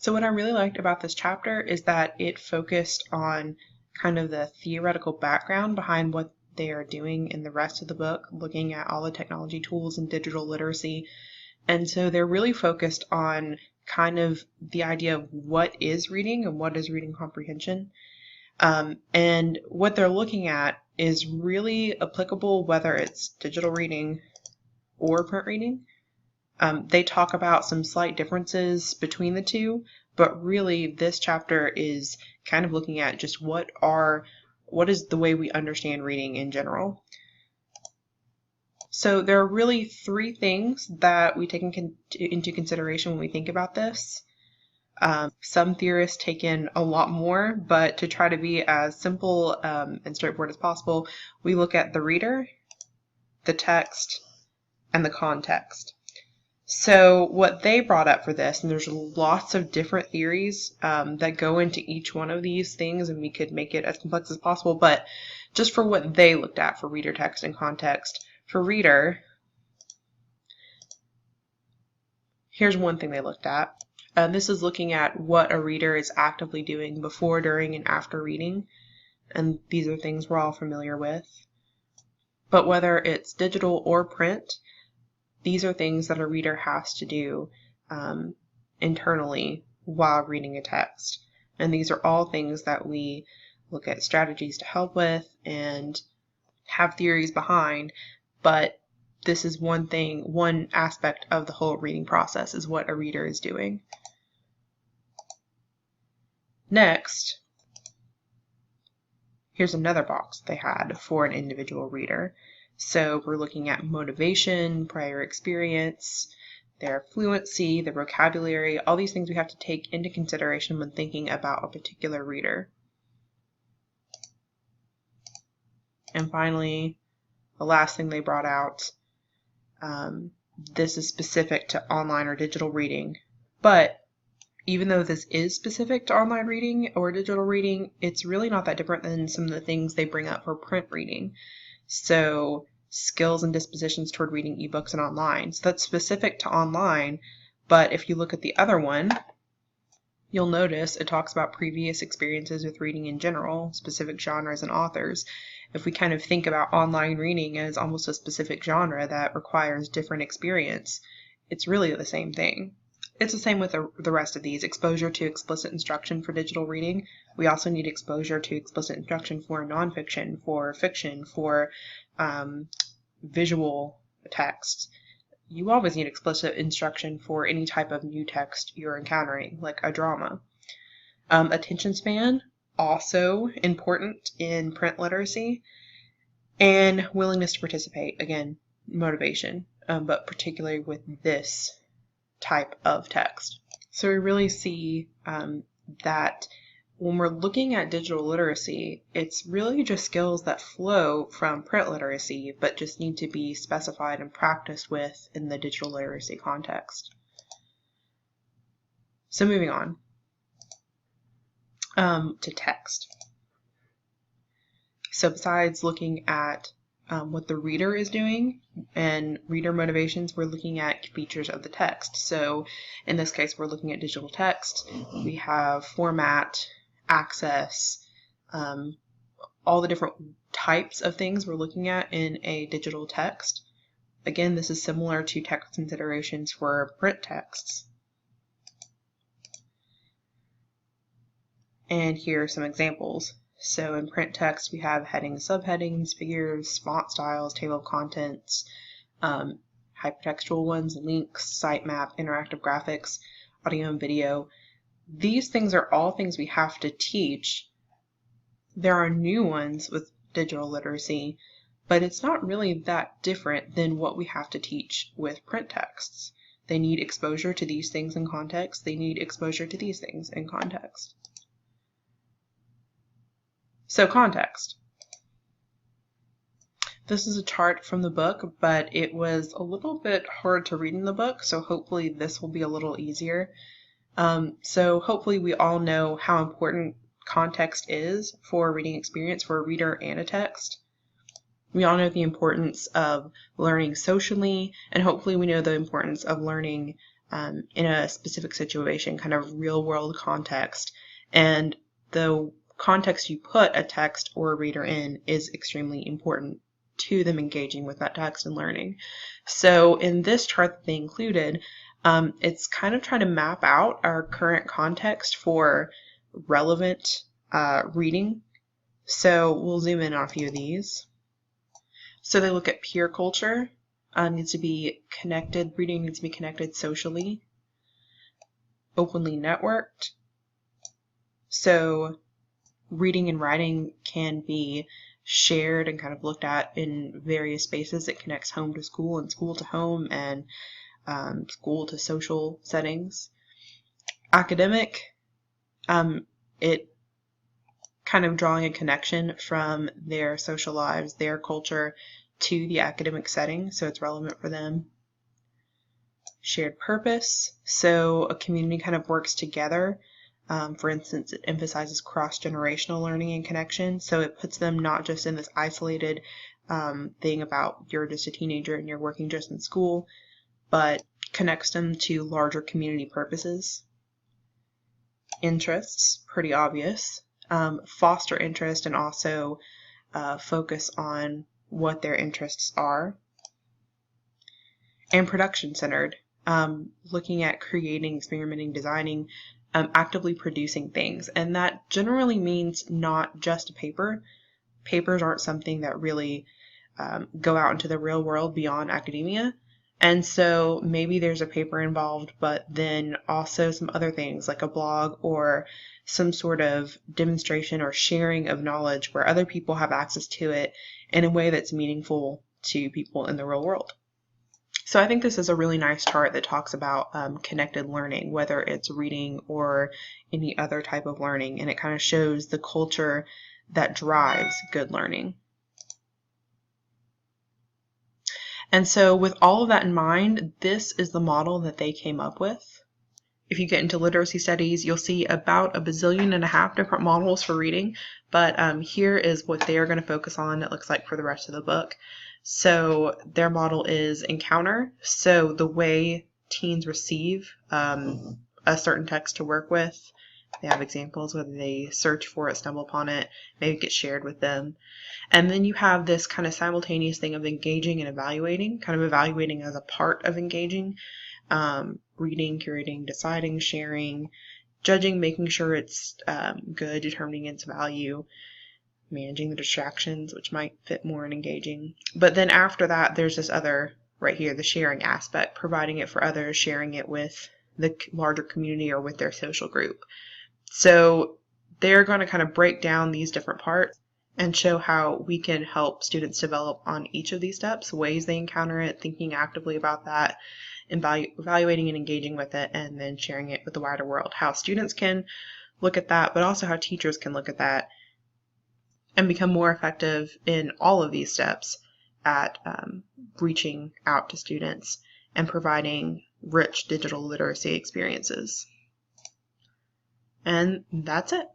So what I really liked about this chapter is that it focused on kind of the theoretical background behind what they are doing in the rest of the book, looking at all the technology tools and digital literacy. And so they're really focused on kind of the idea of what is reading and what is reading comprehension. And what they're looking at is really applicable whether it's digital reading or print reading. They talk about some slight differences between the two, but really this chapter is kind of looking at just what is the way we understand reading in general. So there are really three things that we take into consideration when we think about this. Some theorists take in a lot more, but to try to be as simple and straightforward as possible, we look at the reader, the text, and the context. So what they brought up for this, and there's lots of different theories that go into each one of these things, and we could make it as complex as possible, but just for what they looked at for reader, text, and context. For reader, here's one thing they looked at. This is looking at what a reader is actively doing before, during, and after reading, and these are things we're all familiar with. But whether it's digital or print, these are things that a reader has to do internally while reading a text. And these are all things that we look at strategies to help with and have theories behind. But this is one aspect of the whole reading process is what a reader is doing. Next, here's another box they had for an individual reader. So we're looking at motivation, prior experience, their fluency, their vocabulary, all these things we have to take into consideration when thinking about a particular reader. And finally, the last thing they brought out, this is specific to online or digital reading, but even though this is specific to online reading or digital reading, it's really not that different than some of the things they bring up for print reading. So skills and dispositions toward reading ebooks and online. So that's specific to online, but if you look at the other one, you'll notice it talks about previous experiences with reading in general, specific genres and authors. If we kind of think about online reading as almost a specific genre that requires different experience, it's really the same thing. It's the same with the rest of these. Exposure to explicit instruction for digital reading. We also need exposure to explicit instruction for nonfiction, for fiction, for visual text. You always need explicit instruction for any type of new text you're encountering, like a drama. Attention span, also important in print literacy. And willingness to participate, again, motivation, but particularly with this type of text. So we really see that when we're looking at digital literacy, it's really just skills that flow from print literacy, but just need to be specified and practiced with in the digital literacy context. So moving on to text. So besides looking at what the reader is doing and reader motivations, we're looking at features of the text. So in this case, we're looking at digital text. We have format, access, all the different types of things we're looking at in a digital text. Again, this is similar to text considerations for print texts. And here are some examples. So in print text, we have headings, subheadings, figures, font styles, table of contents, hypertextual ones, links, sitemap, interactive graphics, audio and video. These things are all things we have to teach. There are new ones with digital literacy, but it's not really that different than what we have to teach with print texts. They need exposure to these things in context. They need exposure to these things in context. So context. This is a chart from the book, but it was a little bit hard to read in the book, so hopefully this will be a little easier. So hopefully we all know how important context is for a reading experience for a reader and a text. We all know the importance of learning socially, and hopefully we know the importance of learning in a specific situation, kind of real world context. And the context you put a text or a reader in is extremely important to them engaging with that text and learning. So in this chart that they included, it's kind of trying to map out our current context for relevant reading. So we'll zoom in on a few of these. So they look at peer culture, needs to be connected, reading needs to be connected socially, openly networked. So reading and writing can be shared and kind of looked at in various spaces. It connects home to school and school to home and school to social settings. Academic, it kind of drawing a connection from their social lives, their culture to the academic setting, so it's relevant for them. Shared purpose, so a community kind of works together. For instance, it emphasizes cross-generational learning and connection, so it puts them not just in this isolated thing about you're just a teenager and you're working just in school, but connects them to larger community purposes. Interests, pretty obvious. Foster interest and also focus on what their interests are. And production-centered, looking at creating, experimenting, designing, actively producing things. And that generally means not just a paper. Papers aren't something that really go out into the real world beyond academia. And so maybe there's a paper involved, but then also some other things like a blog or some sort of demonstration or sharing of knowledge where other people have access to it in a way that's meaningful to people in the real world. So I think this is a really nice chart that talks about connected learning, whether it's reading or any other type of learning, and it kind of shows the culture that drives good learning. And so with all of that in mind, this is the model that they came up with. If you get into literacy studies, you'll see about 1.5 billion different models for reading, but here is what they are going to focus on, it looks like, for the rest of the book. So their model is encounter, so the way teens receive a certain text to work with. They have examples, whether they search for it, stumble upon it, maybe it gets shared with them. And then you have this kind of simultaneous thing of engaging and evaluating, kind of evaluating as a part of engaging, reading, curating, deciding, sharing, judging, making sure it's good, determining its value, managing the distractions, which might fit more in engaging. But then after that, there's this other right here, the sharing aspect, providing it for others, sharing it with the larger community or with their social group. So they're going to kind of break down these different parts and show how we can help students develop on each of these steps, ways they encounter it, thinking actively about that, evaluating and engaging with it, and then sharing it with the wider world. How students can look at that, but also how teachers can look at that and become more effective in all of these steps at reaching out to students and providing rich digital literacy experiences. And that's it.